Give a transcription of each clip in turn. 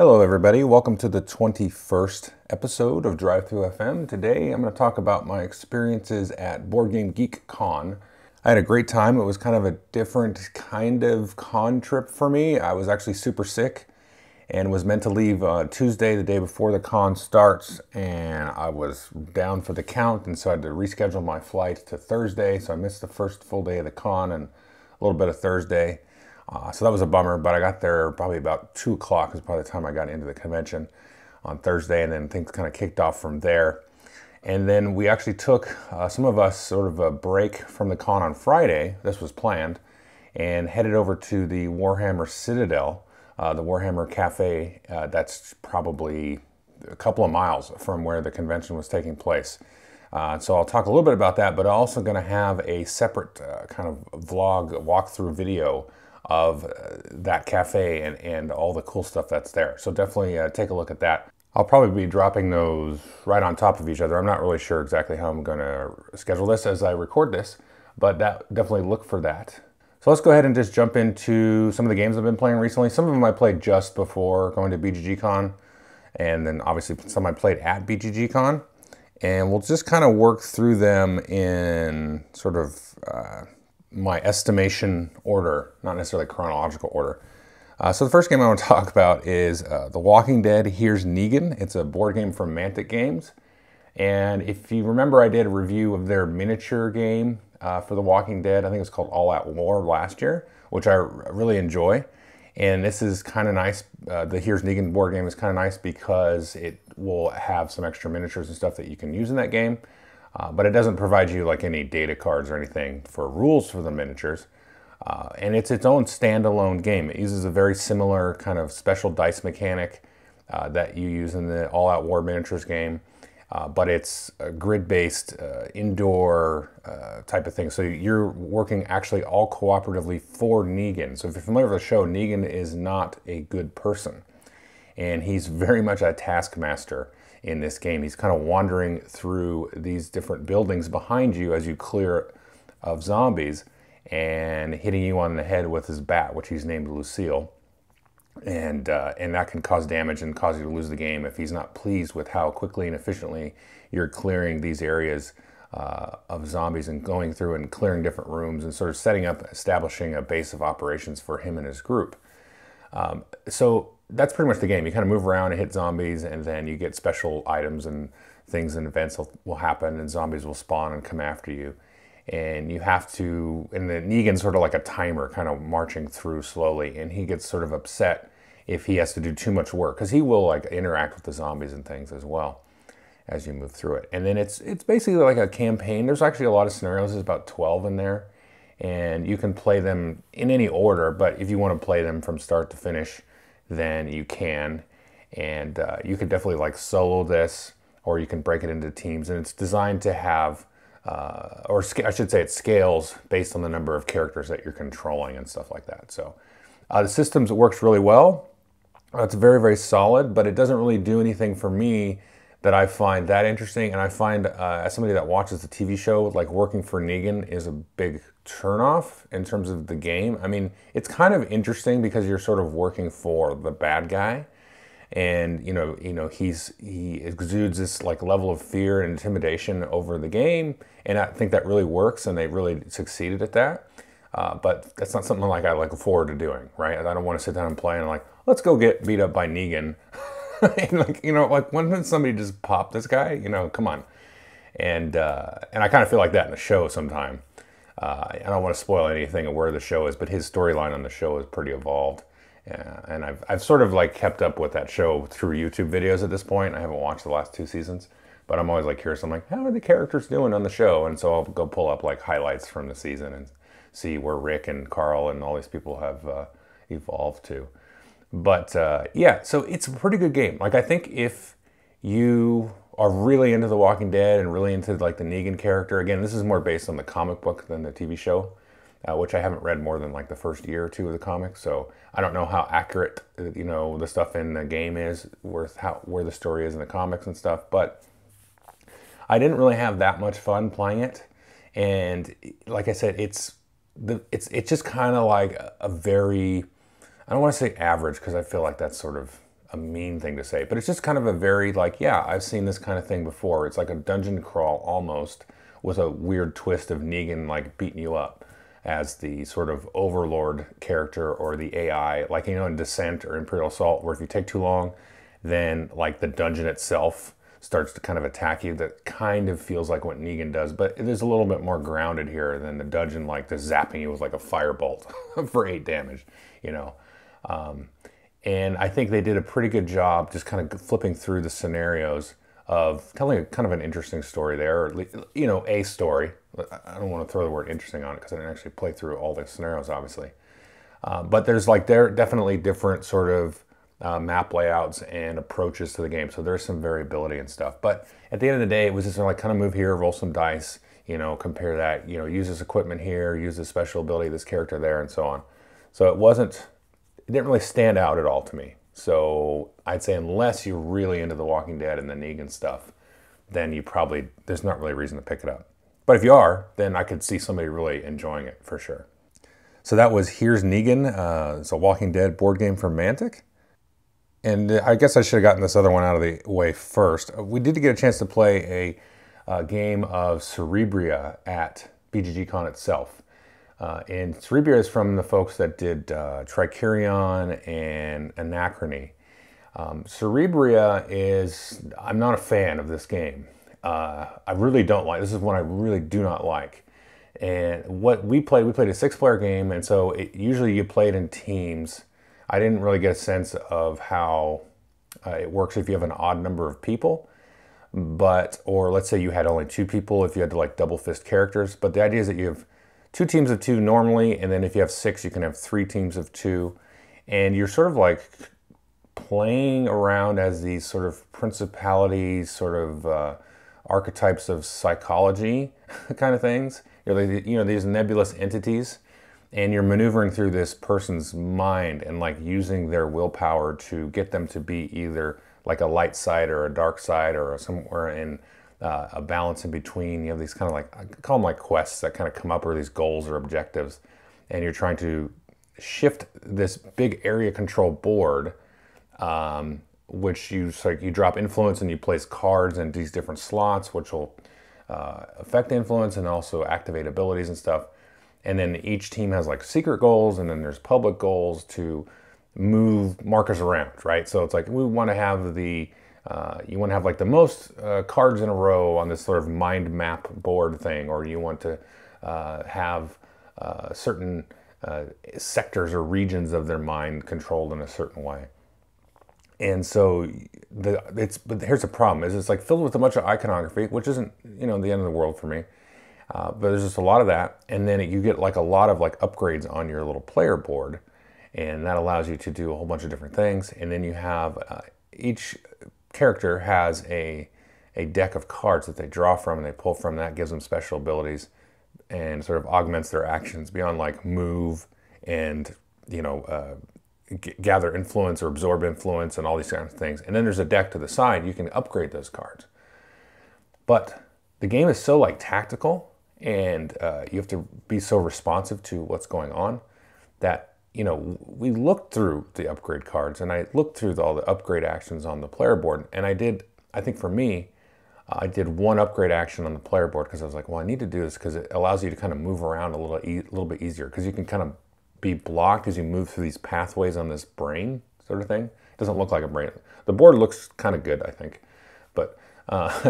Hello everybody, welcome to the 21st episode of Drive-Thru FM. Today I'm going to talk about my experiences at BGG.CON. I had a great time. It was kind of a different kind of con trip for me. I was actually super sick and was meant to leave Tuesday, the day before the con starts, and I was down for the count, and so I had to reschedule my flight to Thursday, so I missed the first full day of the con and a little bit of Thursday. So that was a bummer, but I got there probably about 2 o'clock is probably the time I got into the convention on Thursday, and then things kind of kicked off from there. And then we actually took, some of us, sort of a break from the con on Friday, this was planned, and headed over to the Warhammer Citadel, the Warhammer Cafe. That's probably a couple of miles from where the convention was taking place. So I'll talk a little bit about that, but I'm also going to have a separate kind of vlog walkthrough video of that cafe and all the cool stuff that's there. So definitely take a look at that. I'll probably be dropping those right on top of each other. I'm not really sure exactly how I'm going to schedule this as I record this, but definitely look for that. So let's go ahead and just jump into some of the games I've been playing recently. Some of them I played just before going to BGG.CON, and then obviously some I played at BGG.CON. And we'll just kind of work through them in sort of my estimation order, not necessarily chronological order. So the first game I want to talk about is The Walking Dead, Here's Negan. It's a board game from Mantic Games. And if you remember, I did a review of their miniature game for The Walking Dead. I think it's called All Out War last year, which I really enjoy. And this is kind of nice. The Here's Negan board game is kind of nice because it will have some extra miniatures and stuff that you can use in that game. But it doesn't provide you like any data cards or anything for rules for the miniatures. And it's its own standalone game. It uses a very similar kind of special dice mechanic that you use in the All Out War miniatures game. But it's a grid-based indoor type of thing. So you're working actually all cooperatively for Negan. So if you're familiar with the show, Negan is not a good person. And he's very much a taskmaster in this game. He's kind of wandering through these different buildings behind you as you clear of zombies and hitting you on the head with his bat, which he's named Lucille. And that can cause damage and cause you to lose the game if he's not pleased with how quickly and efficiently you're clearing these areas of zombies and going through and clearing different rooms and sort of setting up, establishing a base of operations for him and his group. So that's pretty much the game. You kind of move around and hit zombies, and then you get special items and things and events will happen, and zombies will spawn and come after you. And you have to, and the Negan's sort of like a timer kind of marching through slowly, and he gets sort of upset if he has to do too much work, because he will like interact with the zombies and things as well as you move through it. And then it's basically like a campaign. There's actually a lot of scenarios. There's about 12 in there, and you can play them in any order, but if you want to play them from start to finish, then you can. And you can definitely like solo this, or you can break it into teams, and it's designed to have or I should say it scales based on the number of characters that you're controlling and stuff like that. So the systems works really well. It's very, very solid, but it doesn't really do anything for me that I find that interesting. And I find as somebody that watches the TV show, like working for Negan is a big turnoff in terms of the game. I mean, it's kind of interesting because you're sort of working for the bad guy. And he exudes this like level of fear and intimidation over the game, and I think that really works, and they really succeeded at that. But that's not something like I look forward to doing, right? I don't want to sit down and play and like, let's go get beat up by Negan. And like when did somebody just pop this guy? Come on. And I kind of feel like that in the show sometime. I don't want to spoil anything of where the show is, but his storyline on the show is pretty evolved. And I've sort of like kept up with that show through YouTube videos at this point. I haven't watched the last 2 seasons, but I'm always like curious. I'm like, how are the characters doing on the show? And so I'll go pull up like highlights from the season and see where Rick and Carl and all these people have evolved to. But yeah, so it's a pretty good game. Like I think if you are really into The Walking Dead and really into like the Negan character, again, this is more based on the comic book than the TV show. Which I haven't read more than like the first year or 2 of the comics, so I don't know how accurate the stuff in the game is where the story is in the comics and stuff. But I didn't really have that much fun playing it, and like I said, it's just kind of like a very, I don't want to say average because I feel like that's sort of a mean thing to say, but it's just kind of a very like, yeah, I've seen this kind of thing before. It's like a dungeon crawl almost, with a weird twist of Negan like beating you up as the sort of overlord character, or the AI, like, you know, in Descent or Imperial Assault, where if you take too long, then like the dungeon itself starts to kind of attack you. That kind of feels like what Negan does, but it is a little bit more grounded here than the dungeon, like the zapping you with like a firebolt for 8 damage, you know. And I think they did a pretty good job just kind of flipping through the scenarios of telling a kind of an interesting story there, or, you know, a story. I don't want to throw the word interesting on it because I didn't actually play through all the scenarios, obviously. But there's like, there are definitely different sort of map layouts and approaches to the game. So there's some variability and stuff. But at the end of the day, it was just like kind of move here, roll some dice, you know, compare that, you know, use this equipment here, use this special ability, this character there, and so on. So it didn't really stand out at all to me. So I'd say unless you're really into The Walking Dead and the Negan stuff, then there's not really a reason to pick it up. But if you are, then I could see somebody really enjoying it for sure. So that was Here's Negan. It's a Walking Dead board game from Mantic. And I guess I should have gotten this other one out of the way first. We did get a chance to play a game of Cerebria at BGG.CON itself. And Cerebria is from the folks that did Tricurion and Anachrony. Cerebria I'm not a fan of this game. I really don't like, this is one I really do not like. And what we played a 6-player game, and so usually you play it in teams. I didn't really get a sense of how it works if you have an odd number of people, or let's say you had only 2 people, if you had to like double fist characters. But the idea is that you have 2 teams of 2 normally, and then if you have 6, you can have 3 teams of 2, and you're sort of like playing around as these sort of principalities, sort of archetypes of psychology kind of things. You know, these nebulous entities, and you're maneuvering through this person's mind and like using their willpower to get them to be either like a light side or a dark side, or somewhere in a balance in between. You have these kind of like, I call them like quests that kind of come up, or these goals or objectives, and you're trying to shift this big area control board, which you drop influence and you place cards in these different slots, which will affect influence and also activate abilities and stuff. And then each team has like secret goals, and then there's public goals to move markers around, right? So it's like, we want to have you want to have like the most cards in a row on this sort of mind map board thing, or you want to have certain sectors or regions of their mind controlled in a certain way. And so but here's the problem: is it's like filled with a bunch of iconography, which isn't, you know, the end of the world for me. But there's just a lot of that, and then you get like a lot of like upgrades on your little player board, and that allows you to do a whole bunch of different things. And then you have each character has a deck of cards that they draw from and they pull from. That gives them special abilities and sort of augments their actions beyond like move and, you know, gather influence or absorb influence and all these kinds of things. And then there's a deck to the side. You can upgrade those cards. But the game is so like tactical, and you have to be so responsive to what's going on, that, you know, we looked through the upgrade cards, and I looked through all the upgrade actions on the player board, and I think for me, I did one upgrade action on the player board because I was like, well, I need to do this because it allows you to kind of move around a little bit easier, because you can kind of be blocked as you move through these pathways on this brain sort of thing. It doesn't look like a brain. The board looks kind of good, I think, but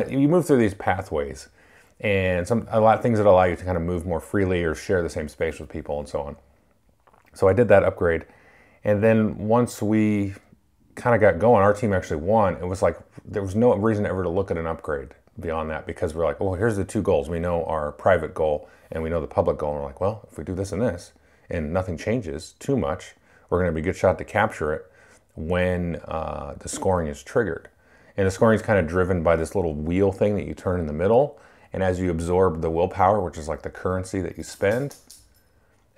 you move through these pathways, and a lot of things that allow you to kind of move more freely or share the same space with people and so on. So I did that upgrade, and then once we kind of got going, our team actually won. It was like there was no reason ever to look at an upgrade beyond that, because we're like, well, here's the 2 goals. We know our private goal and we know the public goal, and we're like, well, if we do this and this and nothing changes too much, we're going to be a good shot to capture it when the scoring is triggered. And the scoring is kind of driven by this little wheel thing that you turn in the middle, and as you absorb the willpower, which is like the currency that you spend,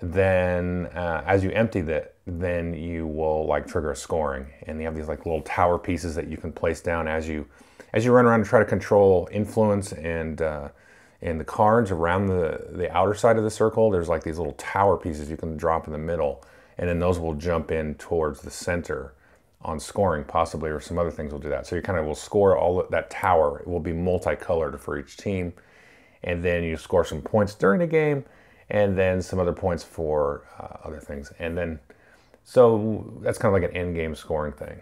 then as you empty that, then you will like trigger a scoring. And you have these like little tower pieces that you can place down as you run around and try to control influence and the cards around the outer side of the circle. There's like these little tower pieces you can drop in the middle, and then those will jump in towards the center on scoring possibly, or some other things will do that. So you kind of will score all that tower. It will be multicolored for each team. And then you score some points during the game, and then some other points for other things. And then, so that's kind of like an end game scoring thing.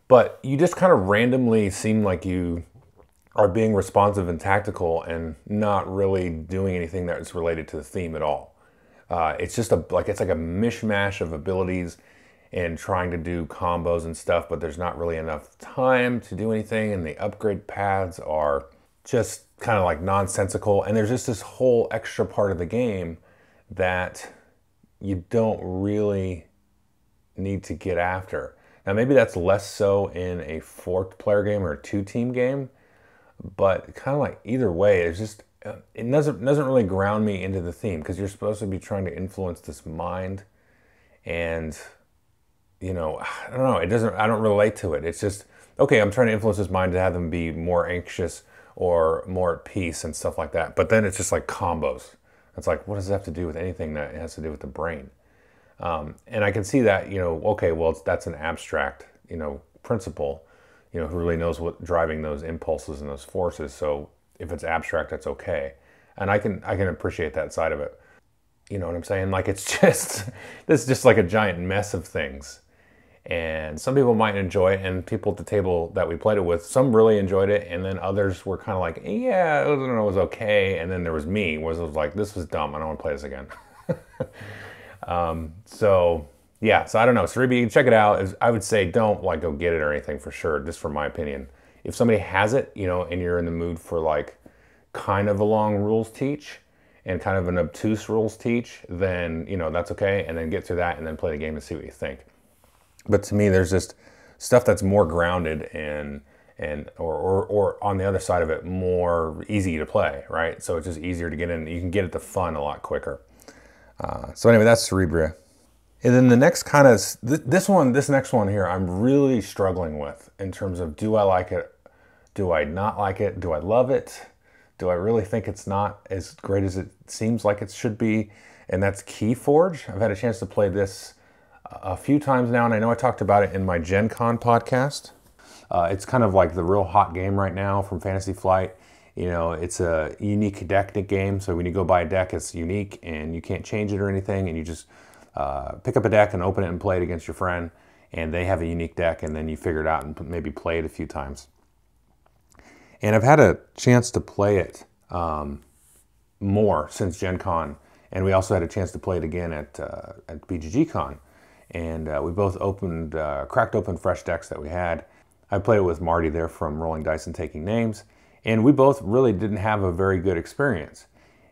But you just kind of randomly seem like you are being responsive and tactical and not really doing anything that's related to the theme at all. It's just it's like a mishmash of abilities and trying to do combos and stuff, but there's not really enough time to do anything, and the upgrade paths are just kind of like nonsensical, and there's just this whole extra part of the game that you don't really need to get after. Now maybe that's less so in a 4-player game or a 2-team game, but kind of like either way, it's just, it doesn't really ground me into the theme, because you're supposed to be trying to influence this mind, and you know, I don't know, I don't relate to it. It's just, okay, I'm trying to influence this mind to have them be more anxious or more at peace and stuff like that. But then it's just like combos. It's like, what does it have to do with anything that has to do with the brain? And I can see that, you know, okay, well, that's an abstract, you know, principle, you know, who really knows what driving those impulses and those forces. So if it's abstract, that's okay. And I can appreciate that side of it. You know what I'm saying? Like, it's just, this is just like a giant mess of things. And some people might enjoy it, and people at the table that we played it with, some really enjoyed it, and then others were kind of like, yeah, it was okay. And then there was me, was like, this was dumb, I don't want to play this again. So yeah, so I don't know, Cerebria, check it out. I would say don't like go get it or anything, for sure, just from my opinion. If somebody has it, you know, and you're in the mood for like kind of a long rules teach and kind of an obtuse rules teach, then, you know, that's okay. And then get through that and then play the game and see what you think. But to me, there's just stuff that's more grounded and or on the other side of it, more easy to play, right? So it's just easier to get in. You can get at the fun a lot quicker. So anyway, that's Cerebria. And then the next kind of, this next one here, I'm really struggling with in terms of, do I like it? Do I not like it? Do I love it? Do I really think it's not as great as it seems like it should be? And that's KeyForge. I've had a chance to play this a few times now, and I know I talked about it in my Gen.CON podcast. It's kind of like the real hot game right now from Fantasy Flight. You know, it's a unique deck game, so when you go buy a deck, it's unique, and you can't change it or anything, and you just pick up a deck and open it and play it against your friend, and they have a unique deck, and then you figure it out and maybe play it a few times. And I've had a chance to play it more since Gen.CON, and we also had a chance to play it again at BGG.CON. And we both cracked open fresh decks that we had. I played it with Marty there from Rolling Dice and Taking Names, and we both really didn't have a very good experience.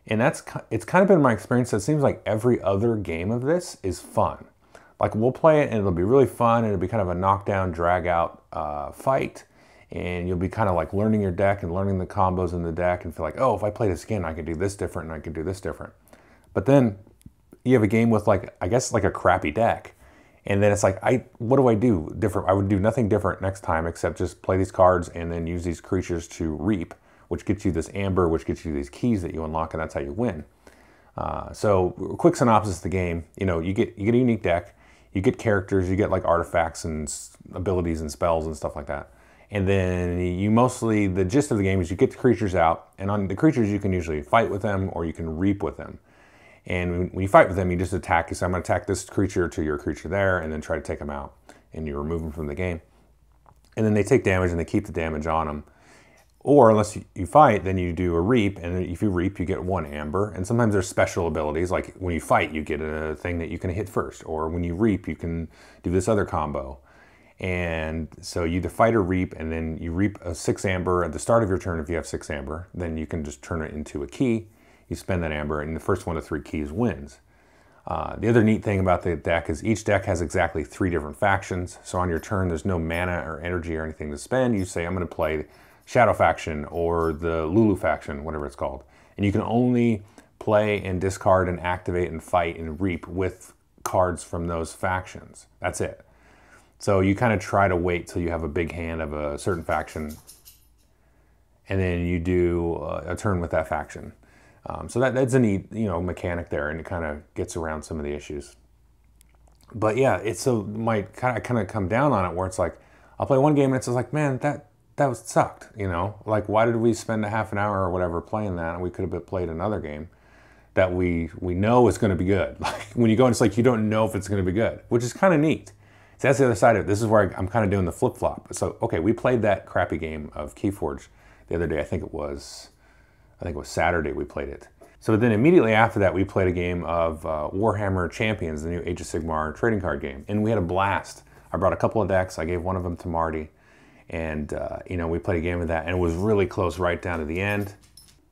And it's kind of been my experience. It seems like every other game of this is fun. Like, we'll play it and it'll be really fun, and it'll be kind of a knockdown, drag out fight, and you'll be kind of like learning your deck and learning the combos in the deck and feel like, oh, if I play this again, I could do this different and I could do this different. But then you have a game with, like, I guess like a crappy deck. And then it's like, what do I do different? I would do nothing different next time except just play these cards and then use these creatures to reap, which gets you this amber, which gets you these keys that you unlock, and that's how you win. So quick synopsis of the game, you know, you get a unique deck, you get characters, you get like artifacts and abilities and spells and stuff like that. And then you mostly, the gist of the game is you get the creatures out, and on the creatures you can usually fight with them or you can reap with them. And when you fight with them, you just attack. You say, I'm going to attack this creature to your creature there, and then try to take them out. And you remove them from the game. And then they take damage, and they keep the damage on them. Or unless you fight, then you do a reap, and if you reap, you get 1 amber. And sometimes there's special abilities, like when you fight, you get a thing that you can hit first. Or when you reap, you can do this other combo. And so you fight or reap, and then you reap a 6 amber at the start of your turn. If you have 6 amber, then you can just turn it into a key. You spend that amber, and the first 1 to 3 keys wins. The other neat thing about the deck is each deck has exactly 3 different factions. So on your turn, there's no mana or energy or anything to spend. You say, I'm going to play Shadow faction or the Lulu faction, whatever it's called. And you can only play and discard and activate and fight and reap with cards from those factions. That's it. So you kind of try to wait till you have a big hand of a certain faction, and then you do a turn with that faction. So that's a neat, mechanic there, and it kind of gets around some of the issues. But yeah, it's so might kind of come down on it where it's like, I'll play one game and it's just like, man, that was sucked, you know? Like, why did we spend a half an hour or whatever playing that, and we could have played another game that we know is going to be good. Like, when you go and it's like, you don't know if it's going to be good, which is kind of neat. So that's the other side of it. This is where I'm kind of doing the flip-flop. So, okay, we played that crappy game of KeyForge the other day. I think it was Saturday we played it. So then immediately after that, we played a game of Warhammer Champions, the new Age of Sigmar trading card game. And we had a blast. I brought a couple of decks. I gave one of them to Marty. And, you know, we played a game of that. And it was really close right down to the end.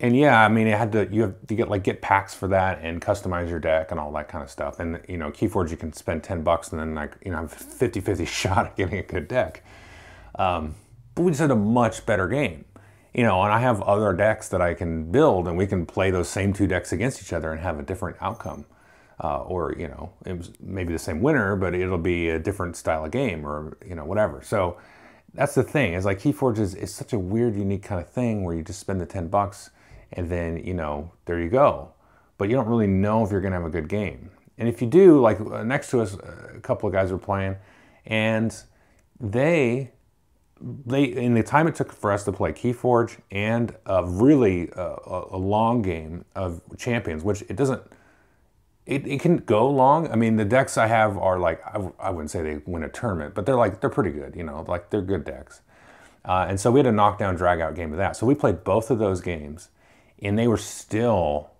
And yeah, I mean, you have to get packs for that and customize your deck and all that kind of stuff. And, you know, KeyForge, you can spend 10 bucks and then, like, you know, have a 50-50 shot at getting a good deck. But we just had a much better game. You know, and I have other decks that I can build, and we can play those same two decks against each other and have a different outcome. Or, you know, it was maybe the same winner, but it'll be a different style of game, or, you know, whatever. So that's the thing, is like KeyForge is such a weird, unique kind of thing where you just spend the 10 bucks and then, you know, there you go. But you don't really know if you're going to have a good game. And if you do, like next to us, a couple of guys were playing, and they in the time it took for us to play KeyForge and a really a long game of Champions, which it can go long. I mean, the decks I have are like, I wouldn't say they win a tournament, but they're pretty good, you know, like they're good decks. And so we had a knockdown drag out game of that. So we played both of those games, and they were still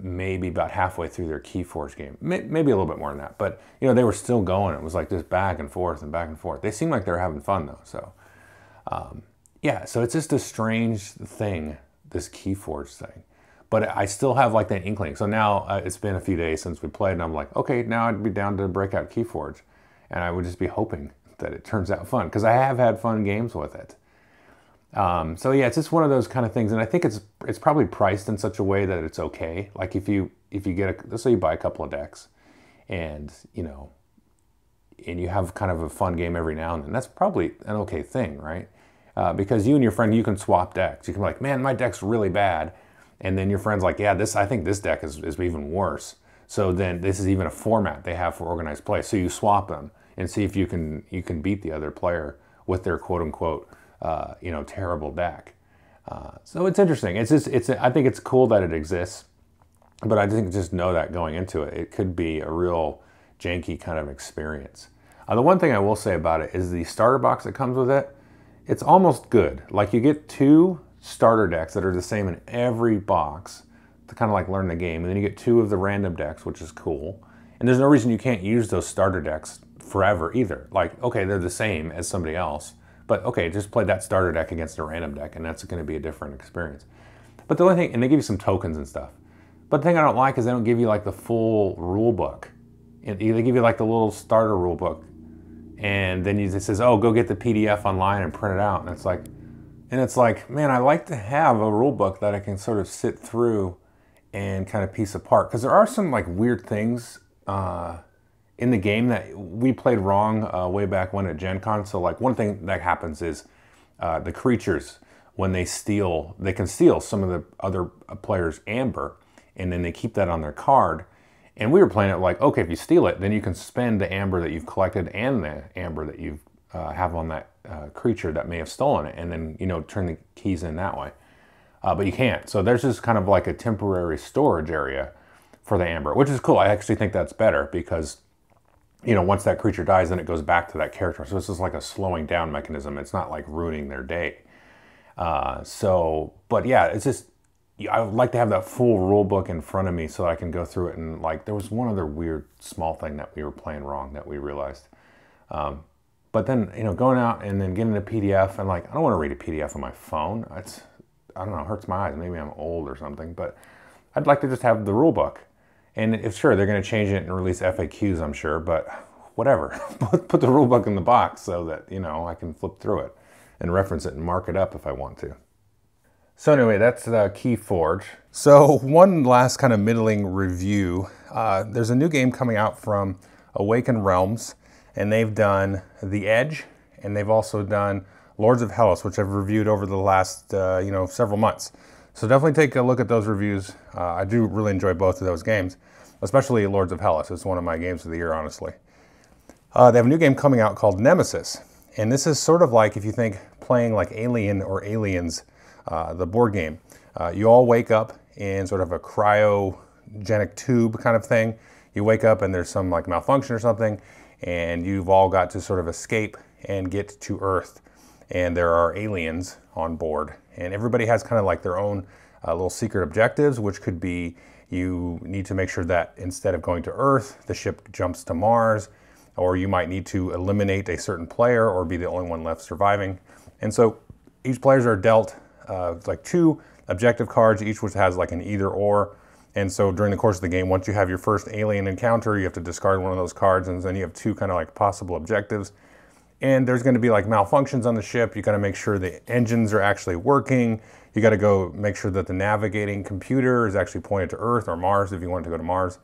maybe about halfway through their KeyForge game, maybe a little bit more than that, but you know, they were still going. It was like just back and forth and back and forth. They seemed like they were having fun though. So yeah, so it's just a strange thing, this KeyForge thing, but I still have like that inkling. So now it's been a few days since we played, and I'm like, okay, now I'd be down to break out KeyForge, and I would just be hoping that it turns out fun, because I have had fun games with it. So yeah, it's just one of those kind of things, and I think it's probably priced in such a way that it's okay. Like if you get let's say you buy a couple of decks, and you know, and you have kind of a fun game every now and then, that's probably an okay thing, right? Because you and your friend, you can swap decks. You can be like, man, my deck's really bad, and then your friend's like, yeah, I think this deck is even worse. So then this is even a format they have for organized play. So you swap them and see if you can beat the other player with their quote unquote you know, terrible deck. So it's interesting. I think it's cool that it exists, but I think just know that going into it, it could be a real janky kind of experience. The one thing I will say about it is the starter box that comes with it, it's almost good. Like you get 2 starter decks that are the same in every box to kind of like learn the game, and then you get 2 of the random decks, which is cool. And there's no reason you can't use those starter decks forever either. Like, okay, they're the same as somebody else, but okay, just play that starter deck against a random deck, and that's going to be a different experience. But the only thing, and they give you some tokens and stuff, but the thing I don't like is they don't give you like the full rule book. They give you like the little starter rule book, and then it says, oh, go get the PDF online and print it out. And it's like, man, I like to have a rule book that I can sort of sit through and kind of piece apart, because there are some like weird things in the game that we played wrong way back when at Gen.CON. So like one thing that happens is the creatures, when they can steal some of the other players' amber, and then they keep that on their card. And we were playing it like, okay, if you steal it, then you can spend the amber that you've collected and the amber that you have on that creature that may have stolen it, and then, you know, turn the keys in that way. But you can't. So there's just kind of like a temporary storage area for the amber, which is cool. I actually think that's better because, you know, once that creature dies, then it goes back to that character. So it's just like a slowing down mechanism. It's not like ruining their day. But yeah, it's just, I would like to have that full rule book in front of me so I can go through it. And like, there was one other weird small thing that we were playing wrong that we realized. But then, you know, going out and then getting a PDF, and like, I don't want to read a PDF on my phone. I don't know, it hurts my eyes. Maybe I'm old or something, but I'd like to just have the rule book. And if sure, they're going to change it and release FAQs, I'm sure, but whatever. Put the rule book in the box so that, you know, I can flip through it and reference it and mark it up if I want to. So anyway, that's the KeyForge. So one last kind of middling review. There's a new game coming out from Awaken Realms, and they've done The Edge, and they've also done Lords of Hellas, which I've reviewed over the last, you know, several months. So definitely take a look at those reviews. I do really enjoy both of those games, especially Lords of Hellas. It's one of my games of the year, honestly. They have a new game coming out called Nemesis. And this is sort of like, if you think playing like Alien or Aliens, the board game. You all wake up in sort of a cryogenic tube kind of thing. You wake up and there's some like malfunction or something, and you've all got to sort of escape and get to Earth. And there are aliens on board. And everybody has kind of like their own little secret objectives, which could be you need to make sure that instead of going to Earth, the ship jumps to Mars, or you might need to eliminate a certain player or be the only one left surviving. And so each players are dealt like 2 objective cards, each which has like an either or. And so during the course of the game, once you have your first alien encounter, you have to discard one of those cards, and then you have 2 kind of like possible objectives. And there's going to be like malfunctions on the ship. You got to make sure the engines are actually working. You got to go make sure that the navigating computer is actually pointed to Earth or Mars if you want to go to Mars,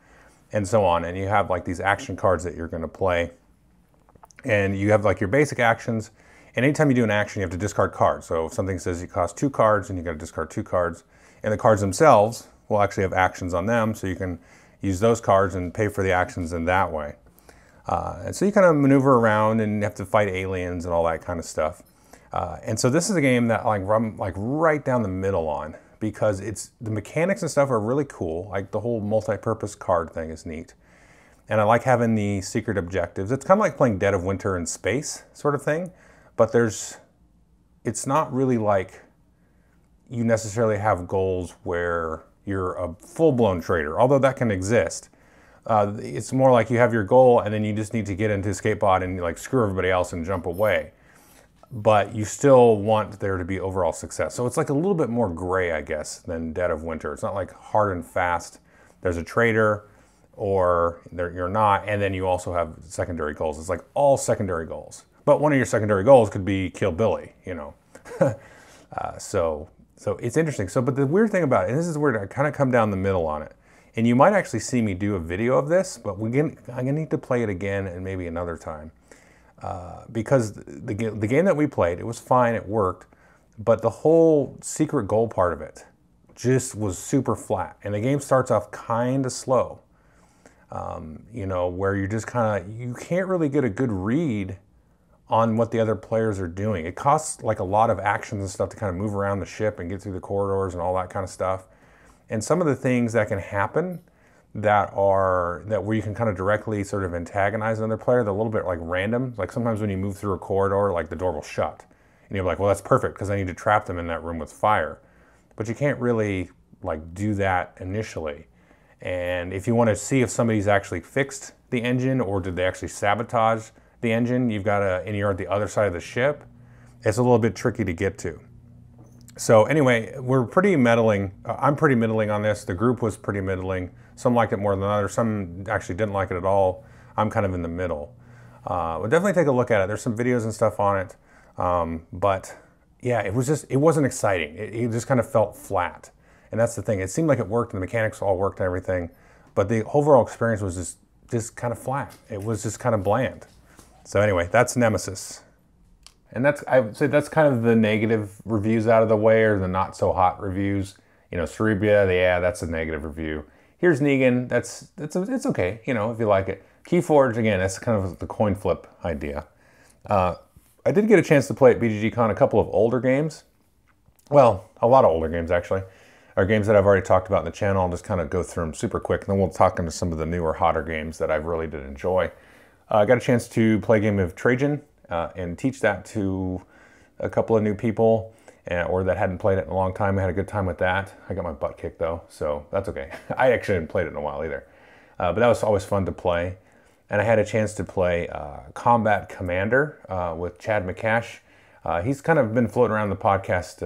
and so on. And you have like these action cards that you're going to play. And you have like your basic actions. And anytime you do an action, you have to discard cards. So if something says you cost 2 cards, and you got to discard 2 cards. And the cards themselves will actually have actions on them, so you can use those cards and pay for the actions in that way. And so you kind of maneuver around and have to fight aliens and all that kind of stuff. And so this is a game that I'm like right down the middle on, because the mechanics and stuff are really cool. Like the whole multi-purpose card thing is neat. And I like having the secret objectives. It's kind of like playing Dead of Winter in space sort of thing, but it's not really like you necessarily have goals where you're a full-blown trader, although that can exist. It's more like you have your goal and then you just need to get into escape pod and like screw everybody else and jump away. But you still want there to be overall success. So it's like a little bit more gray, I guess, than Dead of Winter. It's not like hard and fast. There's a trader or you're not, and then you also have secondary goals. It's like all secondary goals. But one of your secondary goals could be kill Billy, you know. So it's interesting. But the weird thing about it, and this is where I kind of come down the middle on it, and you might actually see me do a video of this, but I'm gonna need to play it again and maybe another time. Because the game that we played, it was fine, it worked, but the whole secret goal part of it just was super flat. And the game starts off kind of slow, you know, where you're just you can't really get a good read on what the other players are doing. It costs like a lot of actions and stuff to kind of move around the ship and get through the corridors and all that kind of stuff. And some of the things that can happen where you can kind of directly sort of antagonize another player, they're a little bit like random. Like sometimes when you move through a corridor, like the door will shut. And you're like, well, that's perfect because I need to trap them in that room with fire. But you can't really like do that initially. And if you want to see if somebody's actually fixed the engine or did they actually sabotage the engine, and you're at the other side of the ship, it's a little bit tricky to get to. So anyway, we're pretty middling. I'm pretty middling on this. The group was pretty middling. Some liked it more than others. Some actually didn't like it at all. I'm kind of in the middle. We'll definitely take a look at it. There's some videos and stuff on it. But yeah, it wasn't exciting. It just kind of felt flat. And that's the thing. It seemed like it worked and the mechanics all worked and everything. But the overall experience was just kind of flat. It was just kind of bland. So anyway, that's Nemesis. And I would say that's kind of the negative reviews out of the way, or the not so hot reviews. You know, Cerebria, yeah, that's a negative review. Here's Negan, it's okay, you know, if you like it. KeyForge, again, that's kind of the coin flip idea. I did get a chance to play at BGG.CON a couple of older games. Well, a lot of older games actually. Are games that I've already talked about in the channel. I'll just kind of go through them super quick, and then we'll talk into some of the newer, hotter games that I really did enjoy. I got a chance to play a game of Trajan and teach that to a couple of new people, or that hadn't played it in a long time. I had a good time with that. I got my butt kicked though, so that's okay. I actually hadn't played it in a while either. But that was always fun to play. And I had a chance to play Combat Commander with Chad McCash. He's kind of been floating around the podcast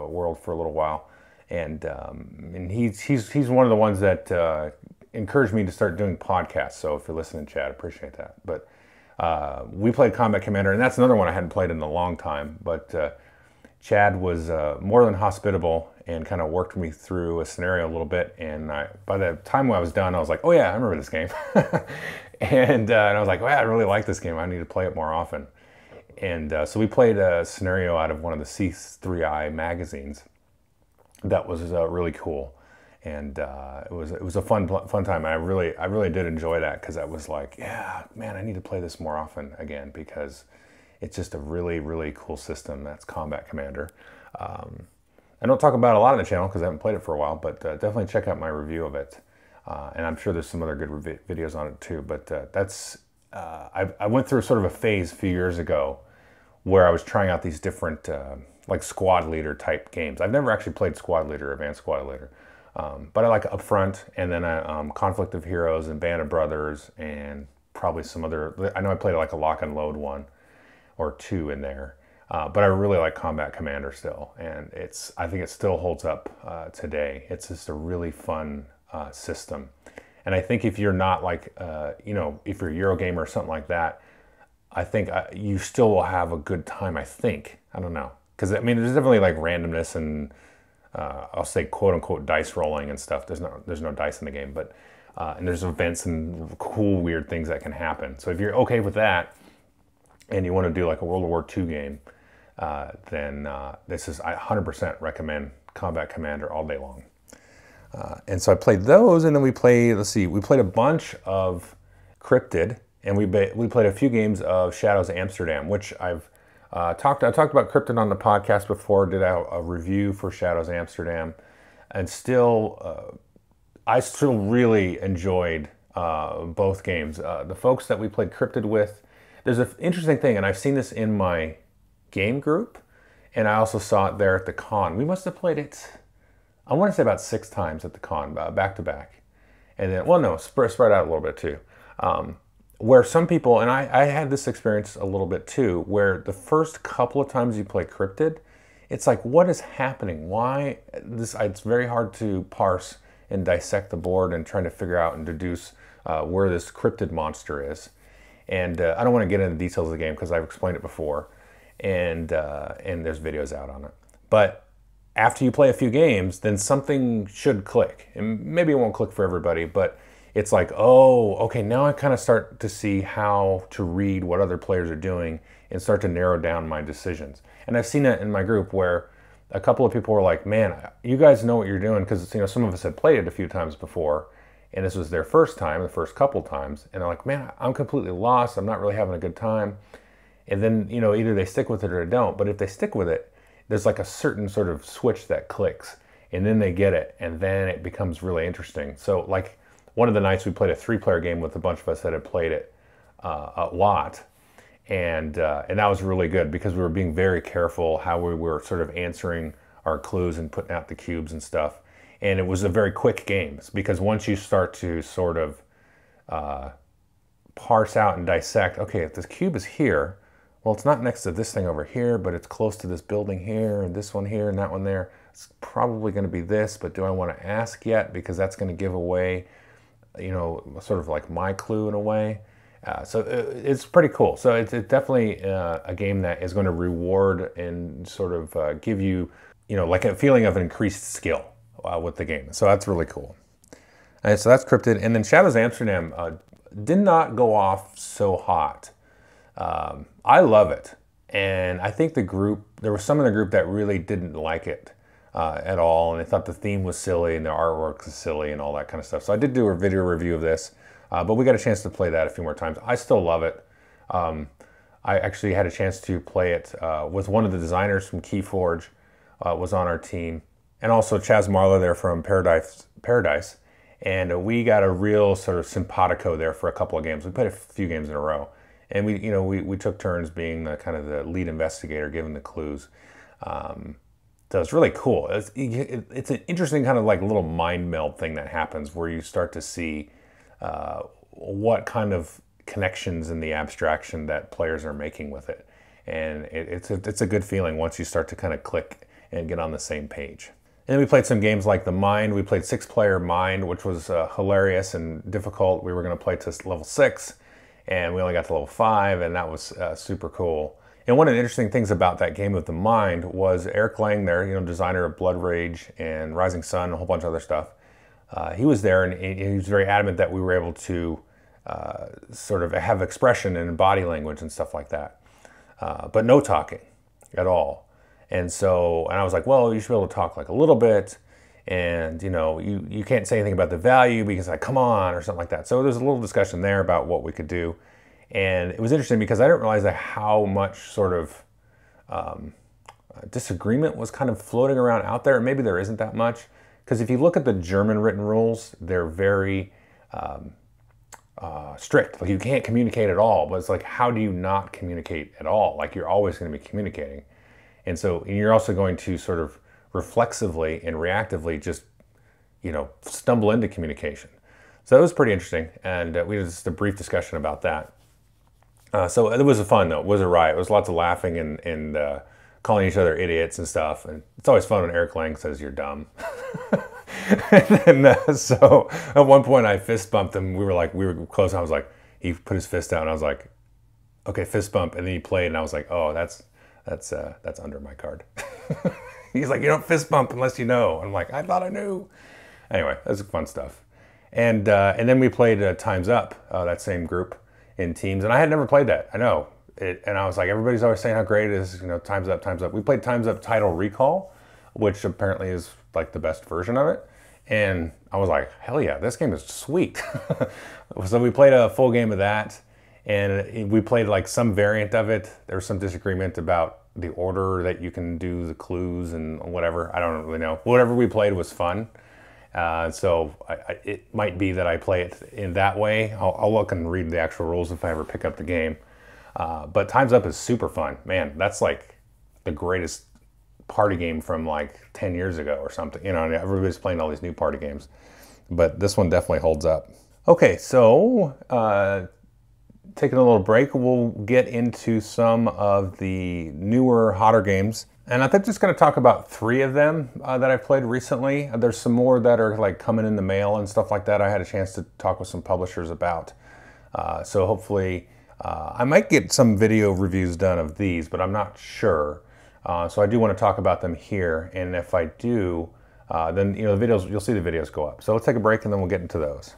world for a little while. And he's one of the ones that encouraged me to start doing podcasts. So if you're listening, Chad, appreciate that. But we played Combat Commander, and that's another one I hadn't played in a long time. But Chad was more than hospitable and kind of worked me through a scenario a little bit. And by the time I was done, I was like, oh yeah, I remember this game. and I was like, well, I really like this game. I need to play it more often. And so we played a scenario out of one of the C3I magazines. that was really cool. And it was a fun time. I really did enjoy that, because I was like, yeah, man, I need to play this more often again, because it's just a really cool system. That's Combat Commander. I don't talk about it a lot on the channel because I haven't played it for a while, but definitely check out my review of it. And I'm sure there's some other good videos on it too. But I went through sort of a phase a few years ago where I was trying out these different like squad leader type games. I've never actually played Squad Leader, Advanced Squad Leader. But I like Upfront, and then Conflict of Heroes and Band of Brothers, and probably some other. I know I played like a Lock and Load one or two in there, but I really like Combat Commander still, and I think it still holds up today. It's just a really fun system, and I think if you're not like if you're a Eurogamer or something like that, I think you still will have a good time. I think, I don't know, because I mean there's definitely like randomness and. I'll say quote unquote dice rolling and stuff. There's no dice in the game, but and there's events and cool weird things that can happen. So if you're okay with that and you want to do like a World War II game, then this is, I 100% recommend Combat Commander all day long. And so I played those, and then we played a bunch of Cryptid, and we played a few games of Shadows of Amsterdam, which I talked about Cryptid on the podcast before, did a review for Shadows Amsterdam, and I still really enjoyed both games. The folks that we played Cryptid with, there's an interesting thing, and I've seen this in my game group, and I also saw it there at the con. We must have played it, I want to say about 6 times at the con, back to back. And then, well, no, spread out a little bit too. Where some people, and I had this experience a little bit too, where the first couple of times you play Cryptid, it's like, what is happening? Why this? It's very hard to parse and dissect the board and trying to figure out and deduce where this Cryptid monster is. And I don't want to get into the details of the game because I've explained it before, and there's videos out on it. But after you play a few games, then something should click, and maybe it won't click for everybody, but it's like, oh, okay, now I kind of start to see how to read what other players are doing and start to narrow down my decisions. And I've seen it in my group where a couple of people were like, man, you guys know what you're doing, because some of us had played it a few times before, and this was their first time, the first couple times, and they're like, man, I'm completely lost, I'm not really having a good time. And then, either they stick with it or they don't, but if they stick with it, there's like a certain sort of switch that clicks, and then they get it, and then it becomes really interesting. So like, one of the nights we played a 3-player game with a bunch of us that had played it a lot, and that was really good because we were being very careful how we were sort of answering our clues and putting out the cubes and stuff. And it was a very quick game, because once you start to sort of parse out and dissect, okay, if this cube is here, well, it's not next to this thing over here, but it's close to this building here, and this one here, and that one there. It's probably going to be this, but do I want to ask yet? Because that's going to give away sort of like my clue in a way. So it's pretty cool. So it's definitely a game that is going to reward and sort of give you, like a feeling of an increased skill with the game. So that's really cool. And so that's Cryptid. And then Shadows of Amsterdam did not go off so hot. I love it. And I think there was some in the group that really didn't like it at all, and they thought the theme was silly and the artwork was silly and all that kind of stuff. So I did do a video review of this, but we got a chance to play that a few more times. I still love it. I actually had a chance to play it with one of the designers from KeyForge, was on our team, and also Chaz Marlowe there from Paradise, and we got a real sort of simpatico there for a couple of games. We played a few games in a row, and we took turns being the kind of the lead investigator, giving the clues. So it's really cool. It's an interesting kind of like little mind meld thing that happens where you start to see what kind of connections in the abstraction that players are making with it. And it's a good feeling once you start to kind of click and get on the same page. And then we played some games like The Mind. We played 6-player Mind, which was hilarious and difficult. We were going to play to level 6, and we only got to level 5, and that was super cool. And one of the interesting things about that game of The Mind was Eric Lang there, designer of Blood Rage and Rising Sun, a whole bunch of other stuff. He was there, and he was very adamant that we were able to sort of have expression and body language and stuff like that, but no talking at all. And I was like, well, you should be able to talk like a little bit. And, you know, you can't say anything about the value because like, come on, or something like that. So there's a little discussion there about what we could do. And it was interesting because I didn't realize that how much sort of disagreement was kind of floating around out there. Maybe there isn't that much. Because if you look at the German written rules, they're very strict. Like you can't communicate at all. But it's like, how do you not communicate at all? Like you're always going to be communicating. And you're also going to sort of reflexively and reactively just, you know, stumble into communication. So that was pretty interesting. And we had just a brief discussion about that. So it was fun though. It was a riot. It was lots of laughing and calling each other idiots and stuff. And it's always fun when Eric Lang says you're dumb. So at one point I fist bumped him. We were close. And I was like, he put his fist out and I was like, okay, fist bump. And then he played and I was like, oh, that's under my card. He's like, you don't fist bump unless you know. I'm like, I thought I knew. Anyway, that's fun stuff. And then we played Time's Up, that same group in teams. And I had never played that. I know. And I was like, everybody's always saying how great it is, you know, Time's Up, Time's Up. We played Time's Up Title Recall, which apparently is like the best version of it. And I was like, hell yeah, this game is sweet. So we played a full game of that. And we played like some variant of it. There was some disagreement about the order that you can do the clues and whatever. I don't really know. Whatever we played was fun. So it might be that I play it in that way. I'll look and read the actual rules if I ever pick up the game. But Time's Up is super fun. Man, that's like the greatest party game from like 10 years ago or something. You know, everybody's playing all these new party games. But this one definitely holds up. Okay, so taking a little break, we'll get into some of the newer, hotter games. And I think I'm just going to talk about 3 of them that I've played recently. There's some more that are like coming in the mail and stuff like that. I had a chance to talk with some publishers about. So hopefully I might get some video reviews done of these, but I'm not sure. So I do want to talk about them here. And if I do, then you know the videos, you'll see the videos go up. So let's take a break and then we'll get into those.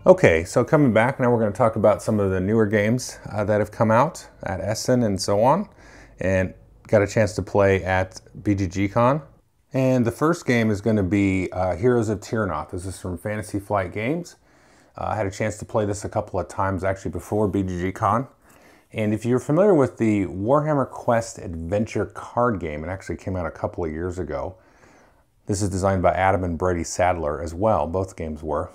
Okay, so coming back, now we're going to talk about some of the newer games that have come out at Essen and so on, and got a chance to play at BGG.CON. And the first game is going to be Heroes of Terrinoth. This is from Fantasy Flight Games. I had a chance to play this a couple of times actually before BGG.CON. And if you're familiar with the Warhammer Quest Adventure card game, it actually came out a couple of years ago. This is designed by Adam and Brady Sadler as well, both games were.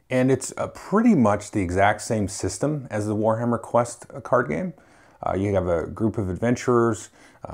And it's pretty much the exact same system as the Warhammer Quest card game. You have a group of adventurers.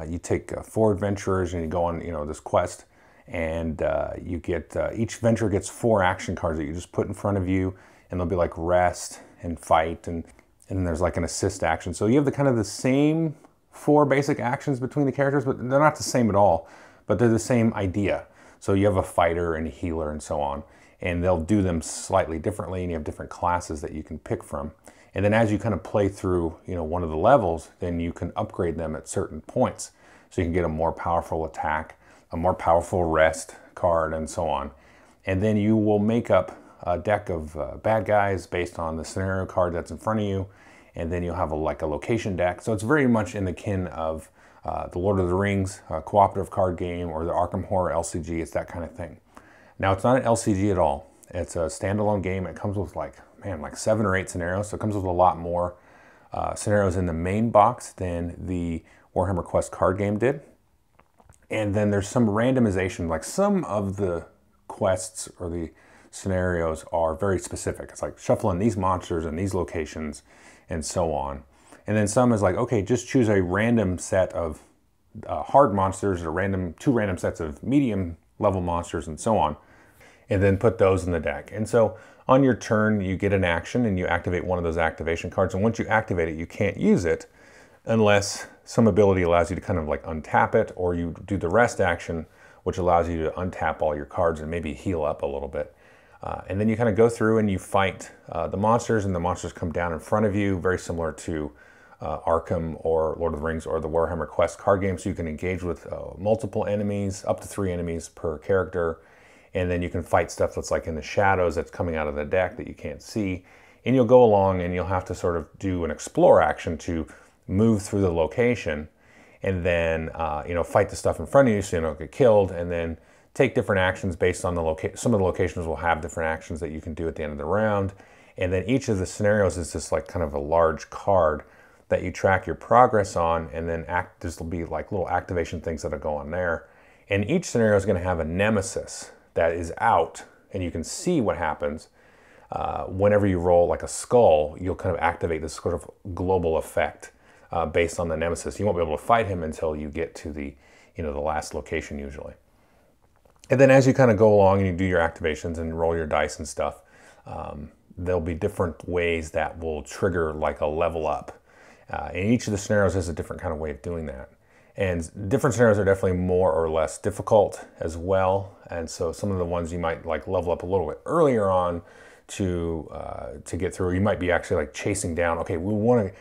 You take 4 adventurers and you go on, you know, this quest. And you get each adventurer gets 4 action cards that you just put in front of you, and they'll be like rest and fight, and then there's like an assist action. So you have the kind of the same 4 basic actions between the characters, but they're not the same at all. But they're the same idea. So you have a fighter and a healer and so on. And they'll do them slightly differently, and you have different classes that you can pick from. And then as you kind of play through, you know, one of the levels, then you can upgrade them at certain points. So you can get a more powerful attack, a more powerful rest card, and so on. And then you will make up a deck of bad guys based on the scenario card that's in front of you. And then you'll have like a location deck. So it's very much in the kin of the Lord of the Rings cooperative card game or the Arkham Horror LCG. It's that kind of thing. Now, it's not an LCG at all. It's a standalone game. It comes with like 7 or 8 scenarios. So it comes with a lot more scenarios in the main box than the Warhammer Quest card game did. And then there's some randomization. Like some of the quests or the scenarios are very specific. It's like shuffling these monsters in these locations and so on. And then some is like, okay, just choose a random set of hard monsters or 2 random sets of medium level monsters and so on, and then put those in the deck. And so on your turn, you get an action and you activate one of those activation cards. And once you activate it, you can't use it unless some ability allows you to kind of like untap it, or you do the rest action, which allows you to untap all your cards and maybe heal up a little bit. And then you kind of go through and you fight the monsters, and the monsters come down in front of you, very similar to Arkham or Lord of the Rings or the Warhammer Quest card game, so you can engage with multiple enemies, up to 3 enemies per character, and then you can fight stuff that's like in the shadows that's coming out of the deck that you can't see, and you'll go along and you'll have to sort of do an explore action to move through the location, and then fight the stuff in front of you so you don't get killed, and then take different actions based on the location. Some of the locations will have different actions that you can do at the end of the round, and then each of the scenarios is just like kind of a large card that you track your progress on, and then this will be like little activation things that'll go on there. And each scenario is going to have a nemesis that is out, and you can see what happens. Whenever you roll like a skull, you'll kind of activate this sort of global effect based on the nemesis. You won't be able to fight him until you get to the last location usually. And then as you kind of go along and you do your activations and roll your dice and stuff, there'll be different ways that will trigger like a level up. And each of the scenarios has a different kind of way of doing that. And different scenarios are definitely more or less difficult as well. And so some of the ones you might like level up a little bit earlier on to get through. You might be actually like chasing down, okay, we want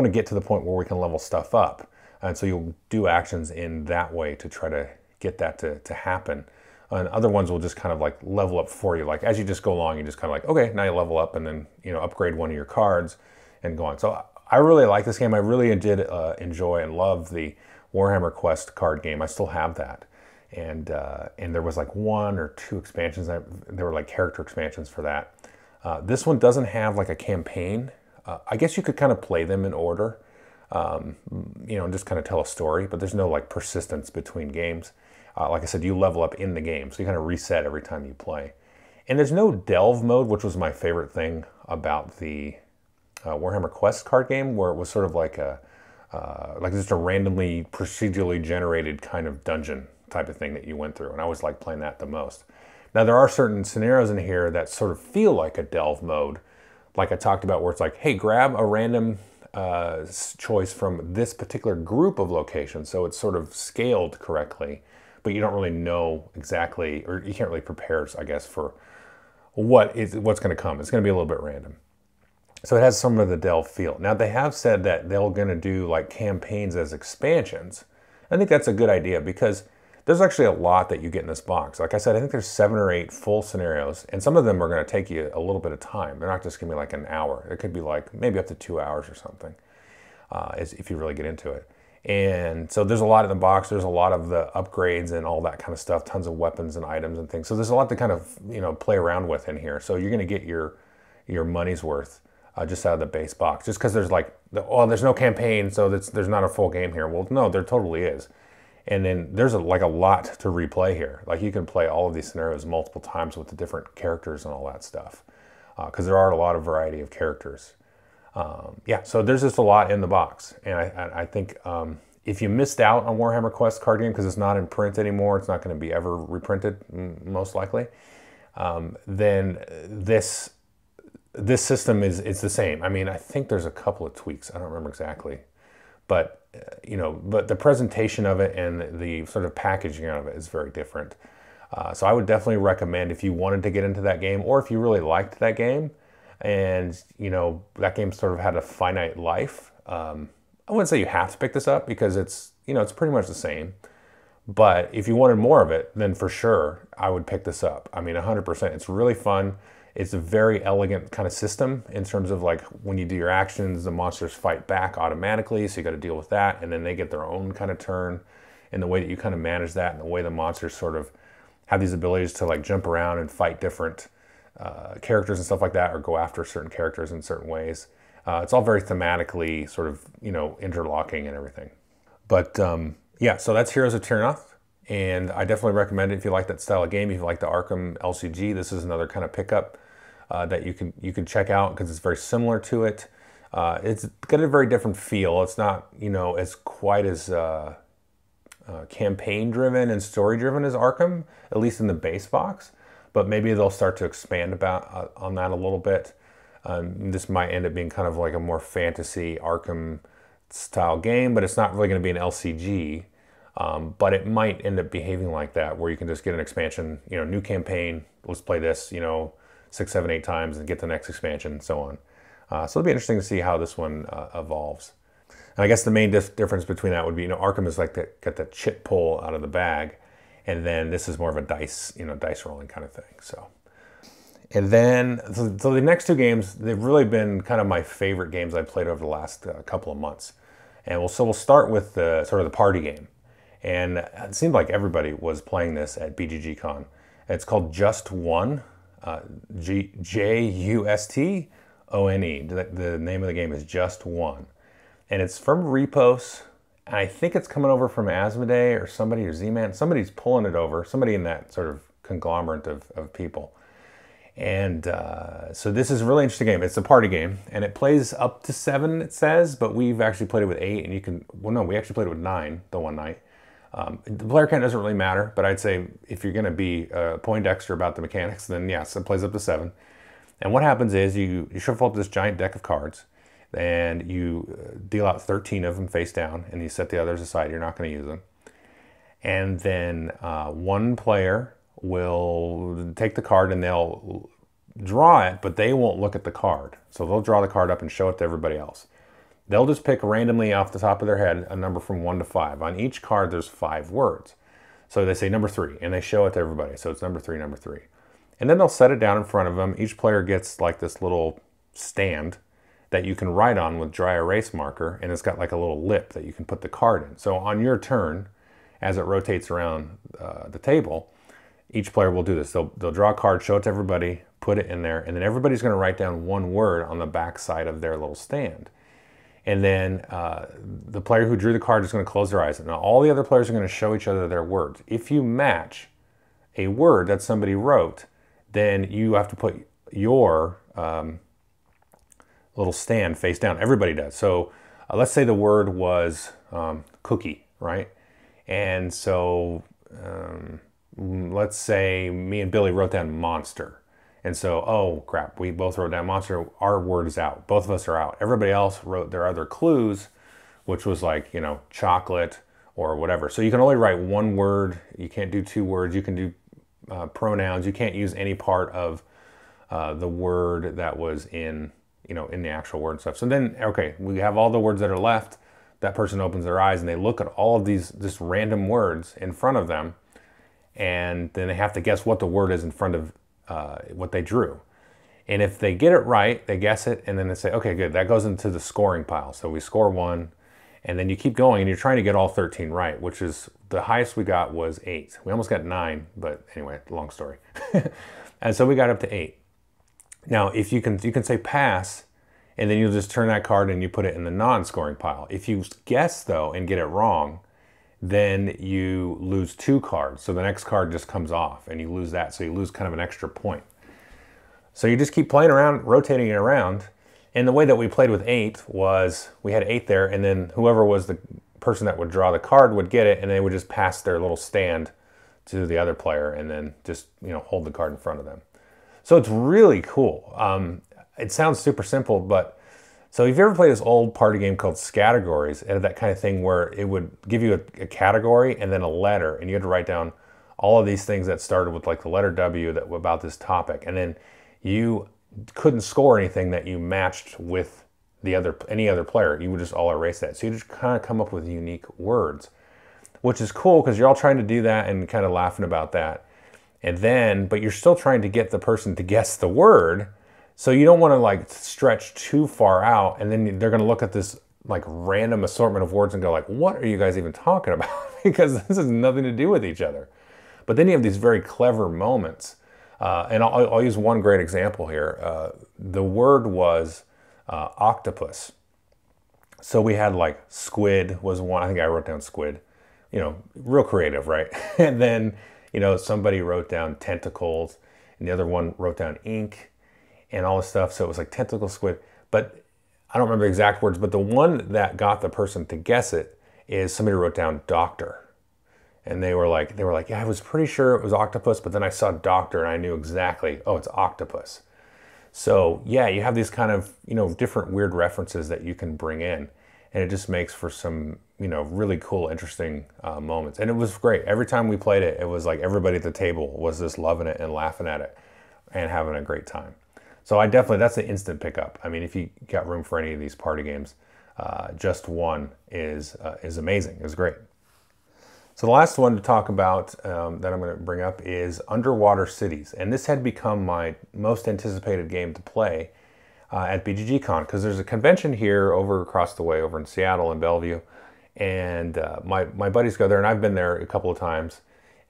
to get to the point where we can level stuff up. And so you'll do actions in that way to try to get that to happen. And other ones will just kind of like level up for you. Like as you just go along, you just kind of like, okay, now you level up and then, upgrade one of your cards and go on. So I really like this game. I really did enjoy and love the Warhammer Quest card game. I still have that. And there was like 1 or 2 expansions. There were like character expansions for that. This one doesn't have like a campaign. I guess you could kind of play them in order, and just kind of tell a story, but there's no like persistence between games. Like I said, you level up in the game, so you kind of reset every time you play. And there's no delve mode, which was my favorite thing about the Warhammer Quest card game, where it was sort of like just a randomly procedurally generated kind of dungeon type of thing that you went through, and I always like playing that the most. Now there are certain scenarios in here that sort of feel like a delve mode, like I talked about, where it's like, hey, grab a random choice from this particular group of locations, so it's sort of scaled correctly, but you don't really know exactly, or you can't really prepare, I guess, for what's going to come. It's going to be a little bit random. So it has some of the delve feel. Now they have said that they're going to do like campaigns as expansions. I think that's a good idea because there's actually a lot that you get in this box. Like I said, I think there's 7 or 8 full scenarios, and some of them are going to take you a little bit of time. They're not just going to be like an hour. It could be like maybe up to 2 hours or something, if you really get into it. And so there's a lot in the box. There's a lot of the upgrades and all that kind of stuff, tons of weapons and items and things. So there's a lot to kind of play around with in here. So you're going to get your money's worth just out of the base box. Just because there's like, there's no campaign, so there's not a full game here. Well, no, there totally is. And then there's like a lot to replay here. Like you can play all of these scenarios multiple times with the different characters and all that stuff, because there are a lot of variety of characters. So there's just a lot in the box, and I think if you missed out on Warhammer Quest card game because it's not in print anymore, it's not going to be ever reprinted most likely, then this system is the same. I mean, I think there's a couple of tweaks. I don't remember exactly, but the presentation of it and the sort of packaging of it is very different. So I would definitely recommend, if you wanted to get into that game, or if you really liked that game, and that game sort of had a finite life. I wouldn't say you have to pick this up because it's pretty much the same. But if you wanted more of it, then for sure I would pick this up. I mean, 100%. It's really fun. It's a very elegant kind of system in terms of like when you do your actions, the monsters fight back automatically, so you got to deal with that, and then they get their own kind of turn, and the way that you kind of manage that, and the way the monsters sort of have these abilities to like jump around and fight different characters and stuff like that, or go after certain characters in certain ways. It's all very thematically sort of interlocking and everything. But so that's Heroes of Terrinoth. And I definitely recommend it if you like that style of game. If you like the Arkham LCG, this is another kind of pickup that you can check out because it's very similar to it. It's got a very different feel. It's not as quite as campaign driven and story driven as Arkham, at least in the base box. But maybe they'll start to expand on that a little bit. This might end up being kind of like a more fantasy Arkham style game, but it's not really going to be an LCG. But it might end up behaving like that, where you can just get an expansion, new campaign, let's play this, 6, 7, 8 times and get the next expansion and so on. So it'll be interesting to see how this one evolves. And I guess the main difference between that would be, Arkham is like got the chip pull out of the bag, and then this is more of a dice, dice rolling kind of thing. So, and then so the next two games, they've really been kind of my favorite games I've played over the last couple of months. And we'll start with the sort of the party game, and it seemed like everybody was playing this at BGG.CON. It's called Just One, JUSTONE. The name of the game is Just One. And it's from Repos. And I think it's coming over from Asmodee or somebody, or Z-Man. Somebody's pulling it over. Somebody in that sort of conglomerate of people. And so this is a really interesting game. It's a party game. And it plays up to 7, it says. But we've actually played it with 8. And you can... Well, no, we actually played it with 9 the one night. The player count doesn't really matter, but I'd say if you're going to be Poindexter about the mechanics, then yes, it plays up to 7. And what happens is you shuffle up this giant deck of cards, and you deal out 13 of them face down, and you set the others aside. You're not going to use them. And then one player will take the card, and they'll draw it, but they won't look at the card. So they'll draw the card up and show it to everybody else. They'll just pick randomly off the top of their head a number from 1 to 5. On each card, there's 5 words. So they say number 3, and they show it to everybody. So it's number 3, number 3. And then they'll set it down in front of them. Each player gets like this little stand that you can write on with dry erase marker, and it's got like a little lip that you can put the card in. So on your turn, as it rotates around the table, each player will do this. They'll draw a card, show it to everybody, put it in there, and then everybody's going to write down one word on the back side of their little stand. And then the player who drew the card is going to close their eyes. Now, all the other players are going to show each other their words. If you match a word that somebody wrote, then you have to put your little stand face down. Everybody does. So let's say the word was cookie, right? And so let's say me and Billy wrote down monster. And so, oh crap, we both wrote down monster. Our word is out. Both of us are out. Everybody else wrote their other clues, which was like, chocolate or whatever. So you can only write one word. You can't do 2 words. You can do pronouns. You can't use any part of the word that was in the actual word stuff. So then, okay, we have all the words that are left. That person opens their eyes and they look at all of these just random words in front of them. And then they have to guess what the word is in front of what they drew. And if they get it right, they guess it, and then they say, okay, good, that goes into the scoring pile. So we score 1, and then you keep going, and you're trying to get all 13 right, which is the highest we got was 8. We almost got 9, but anyway, long story. And so we got up to 8. Now, if you can say pass, and then you'll just turn that card and you put it in the non-scoring pile. If you guess, though, and get it wrong, then you lose 2 cards. So the next card just comes off and you lose that. So you lose kind of an extra point. So you just keep playing around, rotating it around. And the way that we played with 8 was we had 8 there, and then whoever was the person that would draw the card would get it, and they would just pass their little stand to the other player and then just, hold the card in front of them. So it's really cool. It sounds super simple, but so if you ever played this old party game called Scattergories, it had that kind of thing where it would give you a category and then a letter, and you had to write down all of these things that started with like the letter W that were about this topic, and then you couldn't score anything that you matched with any other player. You would just all erase that. So you just kind of come up with unique words, which is cool because you're all trying to do that and kind of laughing about that. And then, but you're still trying to get the person to guess the word. So you don't want to like stretch too far out, and then they're going to look at this like random assortment of words and go like, what are you guys even talking about? Because this has nothing to do with each other. But then you have these very clever moments. And I'll use one great example here. The word was octopus. So we had like squid was one. I think I wrote down squid. Real creative, right? And then, somebody wrote down tentacles, and the other one wrote down ink and all this stuff. So it was like tentacle squid. But I don't remember the exact words, but the one that got the person to guess it is somebody wrote down doctor. And they were like, yeah, I was pretty sure it was octopus, but then I saw doctor and I knew exactly, oh, it's octopus. So yeah, you have these kind of, different weird references that you can bring in, and it just makes for some, really cool, interesting moments. And it was great. Every time we played it, it was like everybody at the table was just loving it and laughing at it and having a great time. So that's an instant pickup. I mean, if you got room for any of these party games, just one is amazing. It's great. So the last one to talk about that I'm going to bring up is Underwater Cities. And this had become my most anticipated game to play at BGG.CON, because there's a convention here over across the way over in Seattle in Bellevue. And my buddies go there, and I've been there a couple of times.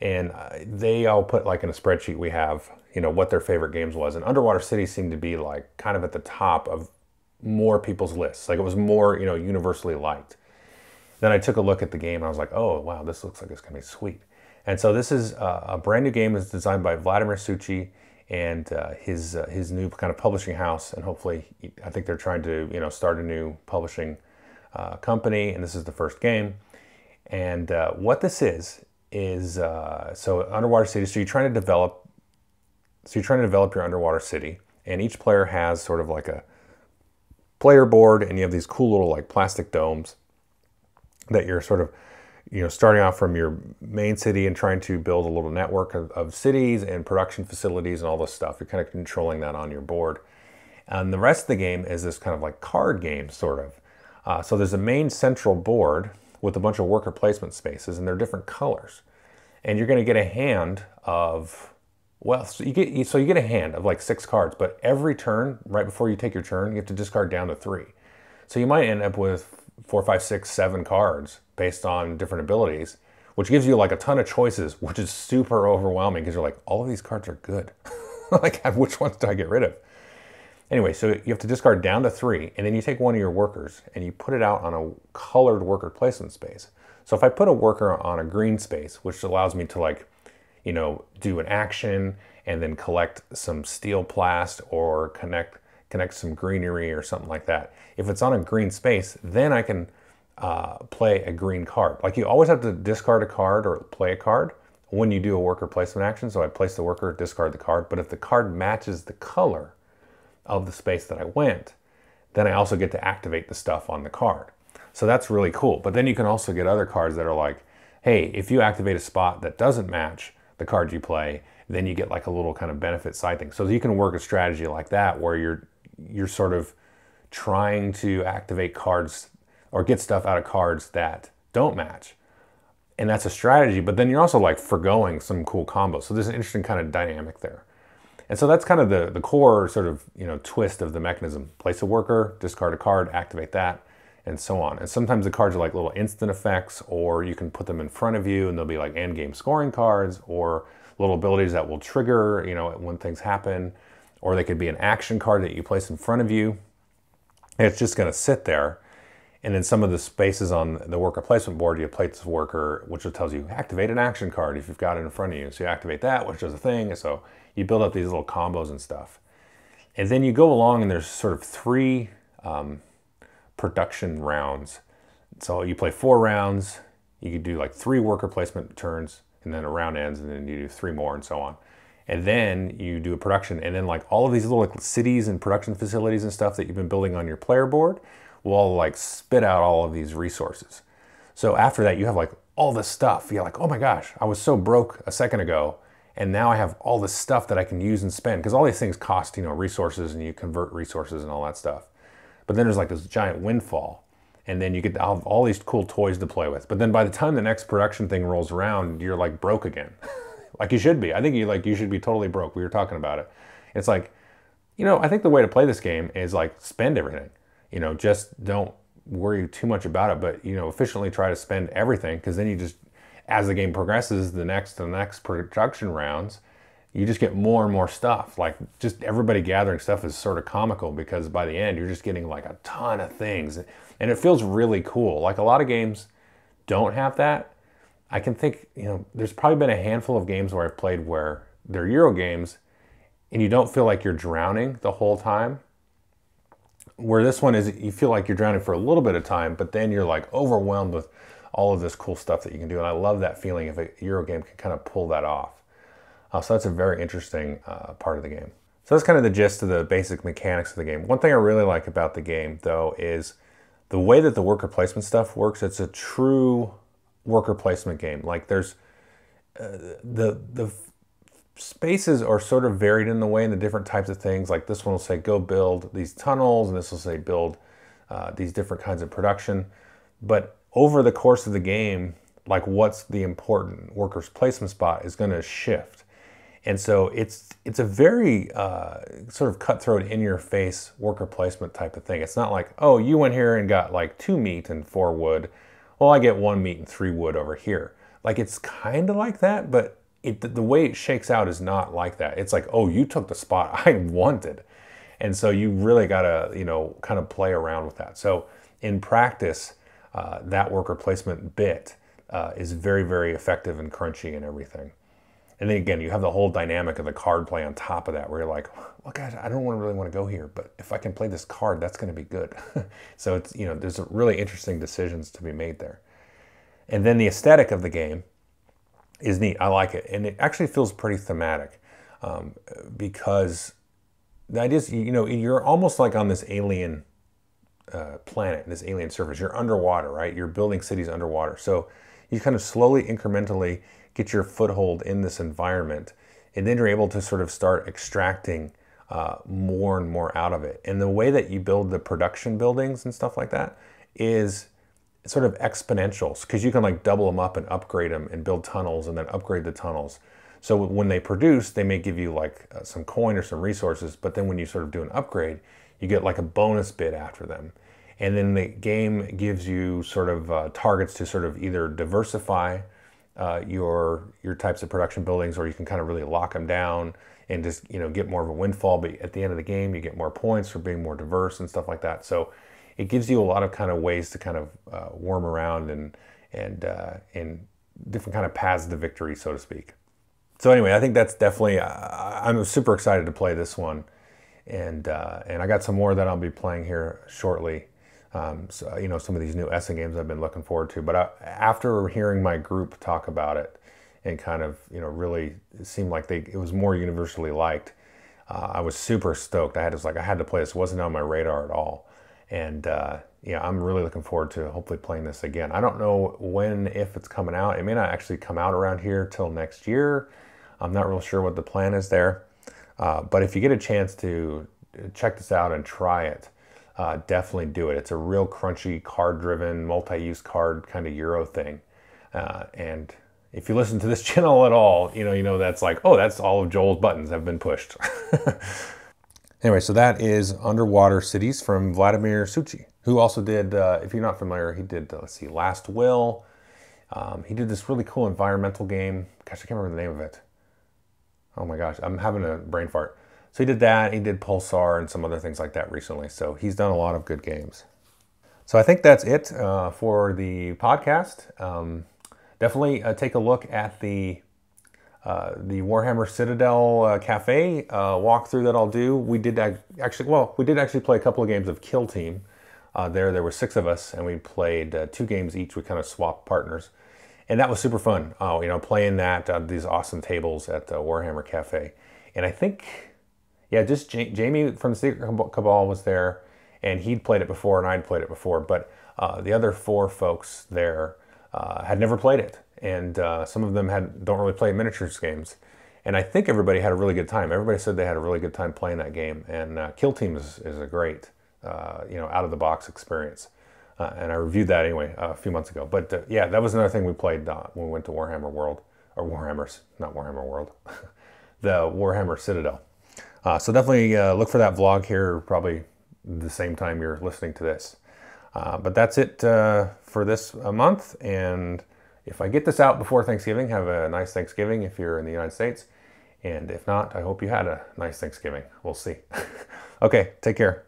And they all put like in a spreadsheet we have, you know, what their favorite games was. And Underwater Cities seemed to be like kind of at the top of more people's lists. Like it was more, you know, universally liked. Then I took a look at the game and I was like, oh, wow, this looks like it's going to be sweet. And so this is a brand new game that's designed by Vladimir Suchi and his new kind of publishing house. And hopefully, I think they're trying to, you know, start a new publishing company. And this is the first game. And what this is so Underwater City. So you're trying to develop your underwater city. And each player has sort of like a player board, and you have these cool little like plastic domes that you're sort of, you know, starting off from your main city and trying to build a little network of cities and production facilities and all this stuff. You're kind of controlling that on your board. And the rest of the game is this kind of like card game, sort of. So there's a main central board with a bunch of worker placement spaces, and they're different colors. And you're going to get a hand of, well, so you get a hand of like 6 cards, but every turn, right before you take your turn, you have to discard down to 3. So you might end up with 4, 5, 6, 7 cards based on different abilities, which gives you like a ton of choices, which is super overwhelming because you're like, all of these cards are good. Like, which ones do I get rid of? Anyway, so you have to discard down to 3, and then you take one of your workers and you put it out on a colored worker placement space. So if I put a worker on a green space, which allows me to, like, you know, do an action and then collect some steel plast or connect some greenery or something like that. If it's on a green space, then I can play a green card. Like, you always have to discard a card or play a card when you do a worker placement action. So I place the worker, discard the card. But if the card matches the color of the space that I went, then I also get to activate the stuff on the card. So that's really cool. But then you can also get other cards that are like, hey, if you activate a spot that doesn't match the card you play, then you get like a little kind of benefit side thing. So you can work a strategy like that where you're sort of trying to activate cards or get stuff out of cards that don't match. And that's a strategy, but then you're also like forgoing some cool combos. So there's an interesting kind of dynamic there. And so that's kind of the core sort of, you know, twist of the mechanism. Place a worker, discard a card, activate that, and so on. And sometimes the cards are like little instant effects, or you can put them in front of you and they'll be like end game scoring cards, or little abilities that will trigger, you know, when things happen, or they could be an action card that you place in front of you. And it's just going to sit there. And then some of the spaces on the worker placement board, you place this worker, which tells you activate an action card if you've got it in front of you. So you activate that, which does a thing. So you build up these little combos and stuff. And then you go along and there's sort of 3 production rounds. So you play 4 rounds, you could do like 3 worker placement turns, and then a round ends, and then you do 3 more and so on. And then you do a production, and then like all of these little like cities and production facilities and stuff that you've been building on your player board will all like spit out all of these resources. So after that, you have like all this stuff. You're like, oh my gosh, I was so broke a second ago, and now I have all this stuff that I can use and spend, because all these things cost, you know, resources, and you convert resources and all that stuff. But then there's like this giant windfall, and then you get all these cool toys to play with. But then by the time the next production thing rolls around, you're like broke again. Like you should be. I think you should be totally broke. We were talking about it. It's like, you know, I think the way to play this game is like spend everything. You know, just don't worry too much about it, but, you know, efficiently try to spend everything, because then you just, as the game progresses, the next production rounds, you just get more and more stuff. Like, just everybody gathering stuff is sort of comical, because by the end, you're just getting like a ton of things. And it feels really cool. Like, a lot of games don't have that. I can think, you know, there's probably been a handful of games where I've played where they're Euro games and you don't feel like you're drowning the whole time. Where this one is, you feel like you're drowning for a little bit of time, but then you're like overwhelmed with all of this cool stuff that you can do. And I love that feeling if a Euro game can kind of pull that off. So that's a very interesting part of the game. So that's kind of the gist of the basic mechanics of the game. One thing I really like about the game, though, is the way that the worker placement stuff works. It's a true worker placement game. Like, there's the spaces are sort of varied in the way in the different types of things. Like, this one will say go build these tunnels, and this will say build these different kinds of production. But over the course of the game, like what's the important workers placement spot is going to shift. And so it's a very sort of cutthroat, in-your-face worker placement type of thing. It's not like, oh, you went here and got like 2 meat and 4 wood. Well, I get 1 meat and 3 wood over here. Like it's kind of like that, but the way it shakes out is not like that. It's like, oh, you took the spot I wanted. And so you really got to, you know, kind of play around with that. So in practice, that worker placement bit is very, very effective and crunchy and everything. And then again, you have the whole dynamic of the card play on top of that, where you're like, well, guys, I don't really want to go here, but if I can play this card, that's going to be good. So it's, you know, there's really interesting decisions to be made there. And then the aesthetic of the game is neat. I like it. And it actually feels pretty thematic because the idea is, you know, you're almost like on this alien planet, this alien surface. You're underwater, right? You're building cities underwater. So you kind of slowly, incrementally get your foothold in this environment, and then you're able to sort of start extracting more and more out of it. And the way that you build the production buildings and stuff like that is sort of exponential, because you can like double them up and upgrade them and build tunnels and then upgrade the tunnels. So when they produce, they may give you like some coin or some resources, but then when you sort of do an upgrade, you get like a bonus bid after them. And then the game gives you sort of targets to sort of either diversify your types of production buildings, or you can kind of really lock them down and just, you know, get more of a windfall. But at the end of the game, you get more points for being more diverse and stuff like that. So it gives you a lot of kind of ways to kind of worm around and different kind of paths to victory, so to speak. So anyway, I think that's definitely, I'm super excited to play this one. And I got some more that I'll be playing here shortly. So, you know, some of these new Essen games I've been looking forward to. But after hearing my group talk about it and kind of, you know, really it seemed like it was more universally liked, I was super stoked. I had to play this. It wasn't on my radar at all. And yeah, I'm really looking forward to hopefully playing this again. I don't know when, if it's coming out. It may not actually come out around here till next year. I'm not real sure what the plan is there. But if you get a chance to check this out and try it, definitely do it. It's a real crunchy, card-driven, multi-use card kind of Euro thing. And if you listen to this channel at all, you know that's like, oh, that's all of Joel's buttons have been pushed. Anyway, so that is Underwater Cities from Vladimir Suchi, who also did, if you're not familiar, he did, let's see, Last Will. He did this really cool environmental game. Gosh, I can't remember the name of it. Oh my gosh, I'm having a brain fart. So he did that, he did Pulsar and some other things like that recently. So he's done a lot of good games. So I think that's it for the podcast. Definitely take a look at the Warhammer Citadel Cafe walkthrough that I'll do. We did actually play a couple of games of Kill Team. There were 6 of us, and we played 2 games each. We kind of swapped partners, and that was super fun. You know, playing that these awesome tables at the Warhammer Cafe. And I think, yeah, just Jamie from the Secret Cabal was there, and he'd played it before, and I'd played it before. But the other 4 folks there had never played it, and some of them don't really play miniatures games. And I think everybody had a really good time. Everybody said they had a really good time playing that game. And Kill Team is a great, you know, out of the box experience. And I reviewed that anyway a few months ago. But yeah, that was another thing we played when we went to Warhammer World, or Warhammer's, not Warhammer World, the Warhammer Citadel. So definitely look for that vlog here, probably the same time you're listening to this. But that's it for this month. And if I get this out before Thanksgiving, have a nice Thanksgiving if you're in the United States. And if not, I hope you had a nice Thanksgiving. We'll see. Okay, take care.